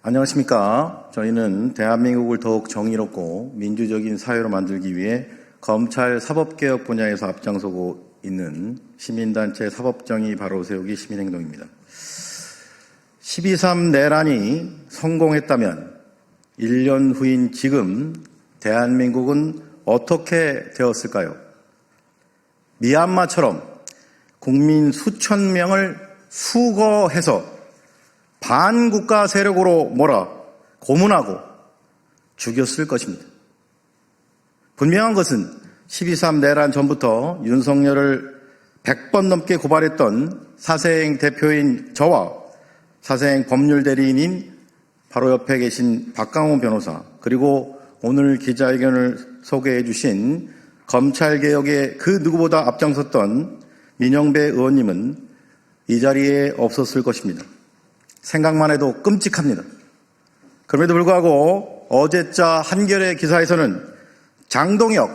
안녕하십니까. 저희는 대한민국을 더욱 정의롭고 민주적인 사회로 만들기 위해 검찰 사법개혁 분야에서 앞장서고 있는 시민단체 사법정의 바로 세우기 시민행동입니다. 12.3 내란이 성공했다면 1년 후인 지금 대한민국은 어떻게 되었을까요? 미얀마처럼 국민 수천 명을 수거해서 반국가 세력으로 몰아 고문하고 죽였을 것입니다. 분명한 것은 12.3 내란 전부터 윤석열을 100번 넘게 고발했던 사세행 대표인 저와 사세행 법률 대리인인 바로 옆에 계신 박강호 변호사, 그리고 오늘 기자회견을 소개해 주신 검찰개혁에 그 누구보다 앞장섰던 민영배 의원님은 이 자리에 없었을 것입니다. 생각만 해도 끔찍합니다. 그럼에도 불구하고 어제자 한겨레 기사에서는 장동혁,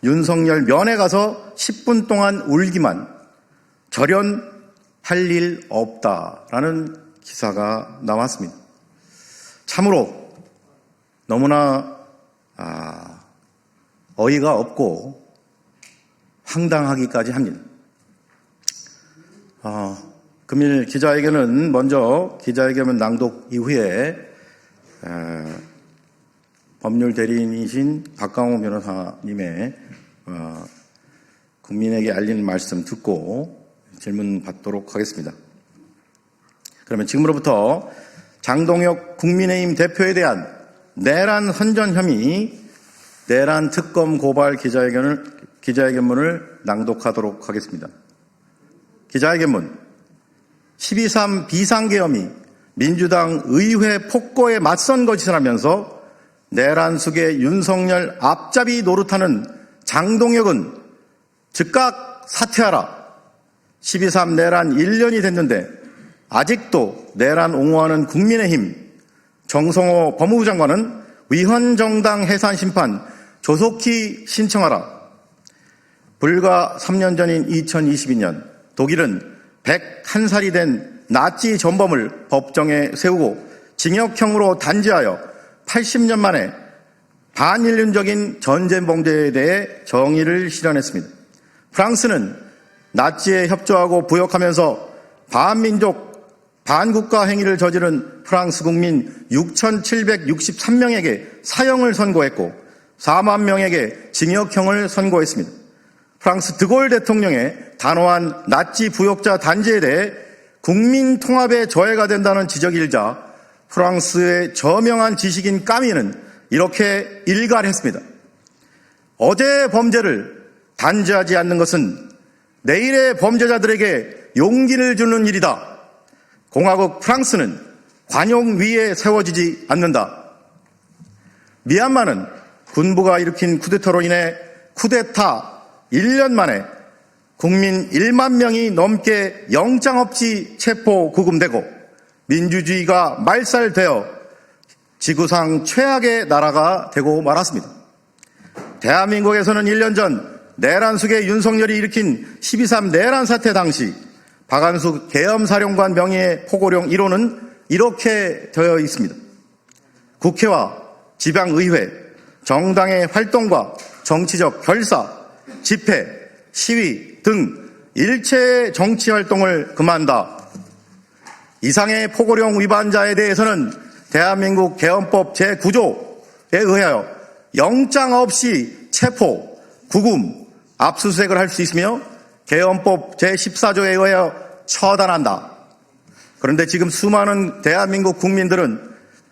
윤석열 면회 가서 10분 동안 울기만, 절연할 일 없다라는 기사가 나왔습니다. 참으로 너무나 어이가 없고 황당하기까지 합니다. 금일 기자회견은 먼저 기자회견 낭독 이후에 법률 대리인이신 박강호 변호사님의 국민에게 알리는 말씀 듣고 질문 받도록 하겠습니다. 그러면 지금으로부터 장동혁 국민의힘 대표에 대한 내란 선전 혐의, 내란 특검 고발 기자회견문을 낭독하도록 하겠습니다. 기자회견문. 12.3 비상계엄이 민주당 의회 폭거에 맞선 것이라 하면서 내란 속에 윤석열 앞잡이 노릇하는 장동혁은 즉각 사퇴하라. 12.3 내란 1년이 됐는데 아직도 내란 옹호하는 국민의힘 정성호 법무부 장관은 위헌정당 해산 심판 조속히 신청하라. 불과 3년 전인 2022년 독일은 101살이 된 나치 전범을 법정에 세우고 징역형으로 단죄하여 80년 만에 반인륜적인 전쟁 범죄에 대해 정의를 실현했습니다. 프랑스는 나치에 협조하고 부역하면서 반민족, 반국가 행위를 저지른 프랑스 국민 6,763명에게 사형을 선고했고 4만 명에게 징역형을 선고했습니다. 프랑스 드골 대통령의 단호한 나치 부역자 단죄에 대해 국민 통합의 저해가 된다는 지적이 일자 프랑스의 저명한 지식인 까미는 이렇게 일갈했습니다. 어제의 범죄를 단죄하지 않는 것은 내일의 범죄자들에게 용기를 주는 일이다. 공화국 프랑스는 관용 위에 세워지지 않는다. 미얀마는 군부가 일으킨 쿠데타로 인해 쿠데타 1년 만에 국민 1만 명이 넘게 영장 없이 체포 구금되고 민주주의가 말살되어 지구상 최악의 나라가 되고 말았습니다. 대한민국에서는 1년 전 내란 속에 윤석열이 일으킨 12.3 내란 사태 당시 박한수 계엄사령관 명의의 포고령 1호는 이렇게 되어 있습니다. 국회와 지방의회, 정당의 활동과 정치적 결사, 집회, 시위 등 일체의 정치활동을 금한다. 이상의 포고령 위반자에 대해서는 대한민국 계엄법 제9조에 의하여 영장 없이 체포, 구금, 압수수색을 할 수 있으며 계엄법 제14조에 의하여 처단한다. 그런데 지금 수많은 대한민국 국민들은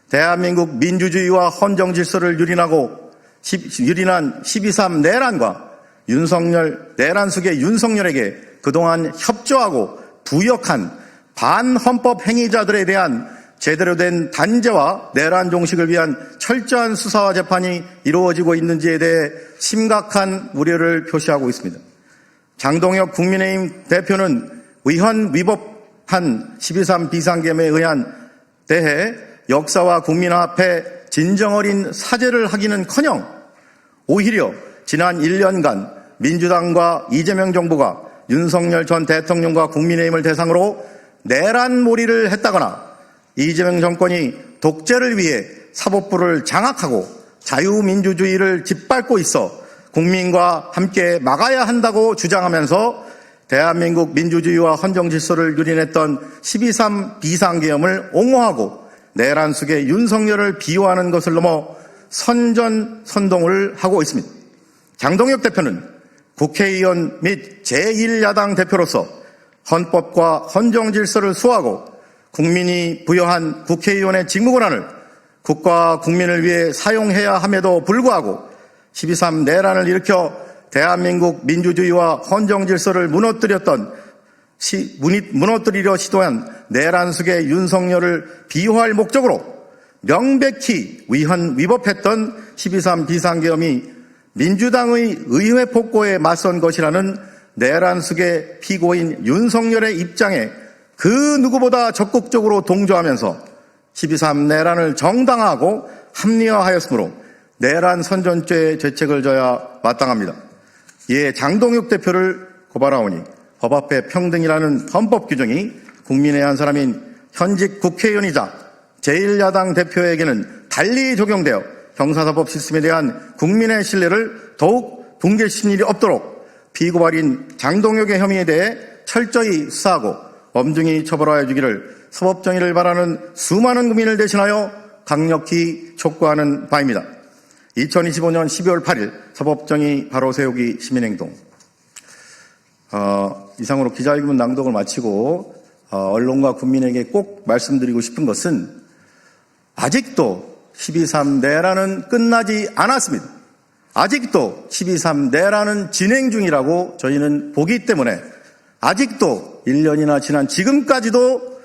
대한민국 민주주의와 헌정질서를 유린한 12.3 내란과 윤석열, 내란 속의 윤석열에게 그동안 협조하고 부역한 반헌법 행위자들에 대한 제대로 된 단죄와 내란 종식을 위한 철저한 수사와 재판이 이루어지고 있는지에 대해 심각한 우려를 표시하고 있습니다. 장동혁 국민의힘 대표는 위헌 위법한 12.3 비상계엄에 대해 역사와 국민 앞에 진정어린 사죄를 하기는커녕 오히려 지난 1년간 민주당과 이재명 정부가 윤석열 전 대통령과 국민의힘을 대상으로 내란몰이를 했다거나 이재명 정권이 독재를 위해 사법부를 장악하고 자유민주주의를 짓밟고 있어 국민과 함께 막아야 한다고 주장하면서 대한민국 민주주의와 헌정질서를 유린했던 12.3 비상계엄을 옹호하고 내란 속의 윤석열을 비호하는 것을 넘어 선전선동을 하고 있습니다. 장동혁 대표는 국회의원 및 제1야당 대표로서 헌법과 헌정질서를 수호하고 국민이 부여한 국회의원의 직무권한을 국가와 국민을 위해 사용해야 함에도 불구하고 12.3 내란을 일으켜 대한민국 민주주의와 헌정질서를 무너뜨리려 시도한 내란 속의 윤석열을 비호할 목적으로 명백히 위법했던 12.3 비상계엄이 민주당의 의회 폭거에 맞선 것이라는 내란 속의 피고인 윤석열의 입장에 그 누구보다 적극적으로 동조하면서 12.3 내란을 정당화하고 합리화하였으므로 내란 선전죄의 죄책을 져야 마땅합니다. 이에 장동혁 대표를 고발하오니 법 앞에 평등이라는 헌법 규정이 국민의 한 사람인 현직 국회의원이자 제1야당 대표에게는 달리 적용되어 형사사법 시스템에 대한 국민의 신뢰를 더욱 붕괴시킬 일이 없도록 피고발인 장동혁의 혐의에 대해 철저히 수사하고 엄중히 처벌하여 주기를 사법정의를 바라는 수많은 국민을 대신하여 강력히 촉구하는 바입니다. 2025년 12월 8일 사법정의 바로 세우기 시민행동. 이상으로 기자회견 낭독을 마치고 언론과 국민에게 꼭 말씀드리고 싶은 것은 아직도 12.3 내란은 끝나지 않았습니다. 아직도 12.3 내란은 진행 중이라고 저희는 보기 때문에 아직도 1년이나 지난 지금까지도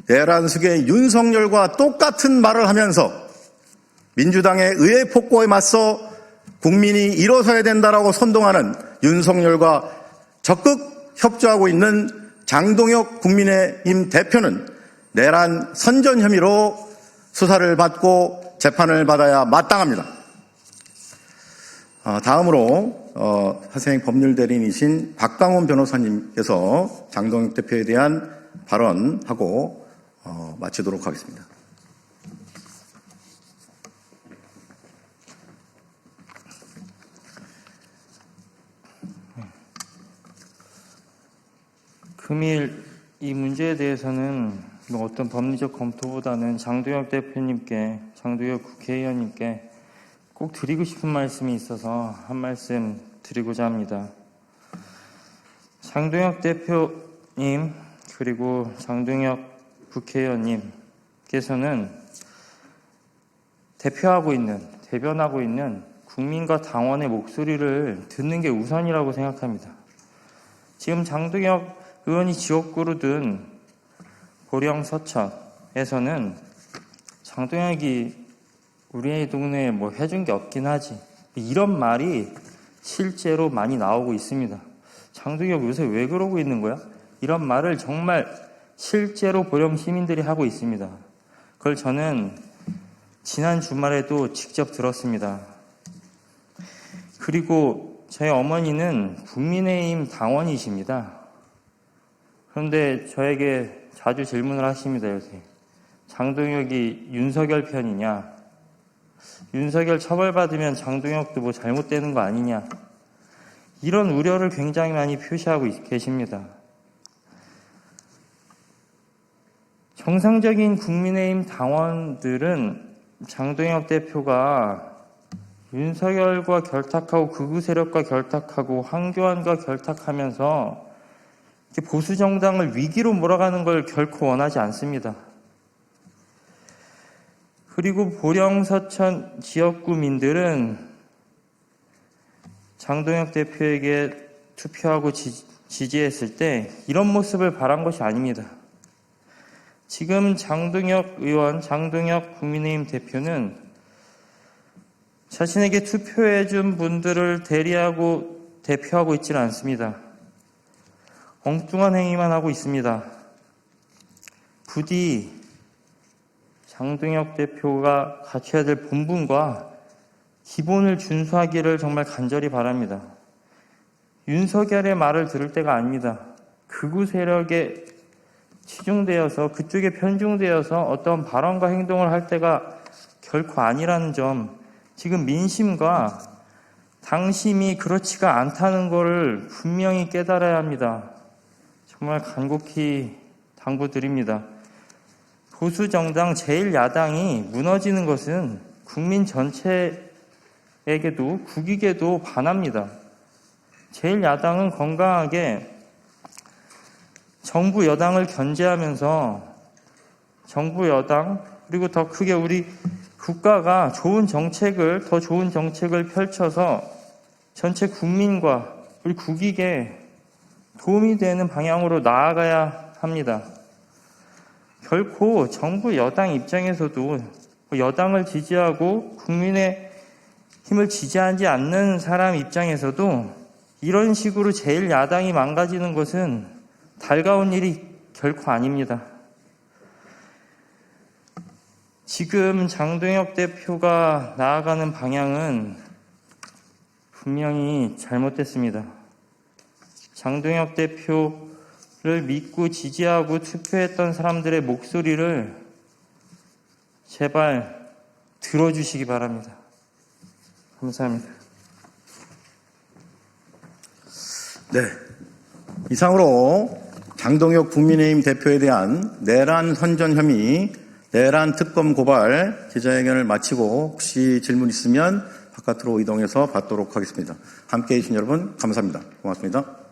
내란 속의 윤석열과 똑같은 말을 하면서 민주당의 의회 폭거에 맞서 국민이 일어서야 된다라고 선동하는 윤석열과 적극 협조하고 있는 장동혁 국민의힘 대표는 내란 선전 혐의로 수사를 받고 재판을 받아야 마땅합니다. 다음으로 하생 법률대리인이신 박강원 변호사님께서 장동혁 대표에 대한 발언하고 마치도록 하겠습니다. 금일 이 문제에 대해서는 어떤 법리적 검토보다는 장동혁 대표님께, 장동혁 국회의원님께 꼭 드리고 싶은 말씀이 있어서 한 말씀 드리고자 합니다. 장동혁 대표님 그리고 장동혁 국회의원님께서는 대변하고 있는 국민과 당원의 목소리를 듣는 게 우선이라고 생각합니다. 지금 장동혁 의원이 지역구로 든 보령 서천에서는 장동혁이 우리 동네에 뭐 해준 게 없긴 하지, 이런 말이 실제로 많이 나오고 있습니다. 장동혁 요새 왜 그러고 있는 거야? 이런 말을 정말 실제로 보령 시민들이 하고 있습니다. 그걸 저는 지난 주말에도 직접 들었습니다. 그리고 저희 어머니는 국민의힘 당원이십니다. 그런데 저에게 자주 질문을 하십니다. 요새 장동혁이 윤석열 편이냐, 윤석열 처벌받으면 장동혁도 뭐 잘못되는 거 아니냐, 이런 우려를 굉장히 많이 표시하고 계십니다. 정상적인 국민의힘 당원들은 장동혁 대표가 윤석열과 결탁하고 극우 세력과 결탁하고 황교안과 결탁하면서 보수 정당을 위기로 몰아가는 걸 결코 원하지 않습니다. 그리고 보령 서천 지역구민들은 장동혁 대표에게 투표하고 지지했을 때 이런 모습을 바란 것이 아닙니다. 지금 장동혁 의원, 장동혁 국민의힘 대표는 자신에게 투표해준 분들을 대표하고 있지는 않습니다. 엉뚱한 행위만 하고 있습니다. 부디 장동혁 대표가 갖춰야 될 본분과 기본을 준수하기를 정말 간절히 바랍니다. 윤석열의 말을 들을 때가 아닙니다. 극우 세력의 치중되어서 그쪽에 편중되어서 어떤 발언과 행동을 할 때가 결코 아니라는 점, 지금 민심과 당심이 그렇지가 않다는 것을 분명히 깨달아야 합니다. 정말 간곡히 당부드립니다. 보수정당 제1야당이 무너지는 것은 국민 전체에게도 국익에도 반합니다. 제1야당은 건강하게 정부 여당을 견제하면서 정부 여당 그리고 더 크게 우리 국가가 더 좋은 정책을 펼쳐서 전체 국민과 우리 국익에 도움이 되는 방향으로 나아가야 합니다. 결코 정부 여당 입장에서도 여당을 지지하고 국민의 힘을 지지하지 않는 사람 입장에서도 이런 식으로 제1야당이 망가지는 것은 달가운 일이 결코 아닙니다. 지금 장동혁 대표가 나아가는 방향은 분명히 잘못됐습니다. 장동혁 대표를 믿고 지지하고 투표했던 사람들의 목소리를 제발 들어주시기 바랍니다. 감사합니다. 네. 이상으로 장동혁 국민의힘 대표에 대한 내란 선전 혐의, 내란 특검 고발 기자회견을 마치고 혹시 질문 있으면 바깥으로 이동해서 받도록 하겠습니다. 함께해 주신 여러분 감사합니다. 고맙습니다.